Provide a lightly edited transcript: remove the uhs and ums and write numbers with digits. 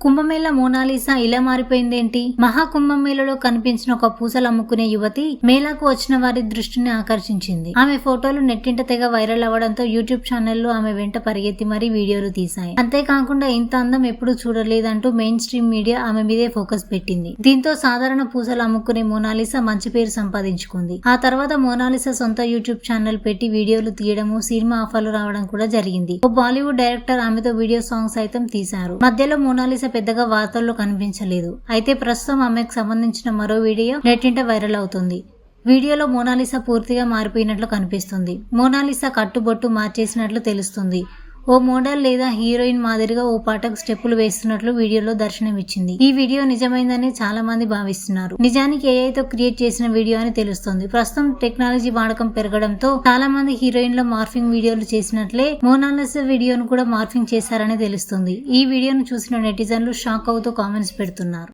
Kumbh Mela Mona Lisa ఇలా మారిపోయిందేంటి? మహాకుంభమేళలో కనిపించిన ఒక పూసలు అమ్ముకునే యువతి మేళాకు వచ్చిన వారి దృష్టిని ఆకర్షించింది. ఆమె ఫోటోలు నెట్టింట తెగ వైరల్ అవ్వడంతో యూట్యూబ్ ఛానళ్లు ఆమె వెంట పరిగెత్తి మరీ వీడియోలు తీశాయి. అంతేకాకుండా ఇంత అందం ఎప్పుడూ చూడలేదంటూ మెయిన్ స్ట్రీమ్ మీడియా ఆమె మీదే ఫోకస్ పెట్టింది. దీంతో సాధారణ పూసలు అమ్ముకునే మోనాలిసా మంచి పేరు సంపాదించుకుంది. ఆ తర్వాత మోనాలిసా సొంత యూట్యూబ్ ఛానల్ పెట్టి వీడియోలు తీయడము, సినిమా ఆఫర్లు రావడం కూడా జరిగింది. ఓ బాలీవుడ్ డైరెక్టర్ ఆమెతో వీడియో సాంగ్ సైతం తీశారు. మధ్యలో మోనాలిసా పెద్దగా వార్తల్లో కనిపించలేదు. అయితే ప్రస్తుతం ఆమెకు సంబంధించిన మరో వీడియో నెట్టింట వైరల్ అవుతుంది. వీడియోలో మోనాలిసా పూర్తిగా మారిపోయినట్లు కనిపిస్తుంది. మోనాలిసా కట్టుబొట్టు మార్చేసినట్లు తెలుస్తుంది. ఓ మోడల్ లేదా హీరోయిన్ మాదిరిగా ఓ పాటకు స్టెప్పులు వేస్తున్నట్లు వీడియోలో దర్శనమిచ్చింది. ఈ వీడియో నిజమైందని చాలా మంది భావిస్తున్నారు. నిజానికి ఏఐతో క్రియేట్ చేసిన వీడియో అని తెలుస్తుంది. ప్రస్తుతం టెక్నాలజీ వాడకం పెరగడంతో చాలా మంది హీరోయిన్ల మార్ఫింగ్ వీడియోలు చేసినట్లే మోనాలిసా వీడియోను కూడా మార్ఫింగ్ చేశారని తెలుస్తుంది. ఈ వీడియోను చూసిన నెటిజన్లు షాక్ అవుతూ కామెంట్స్ పెడుతున్నారు.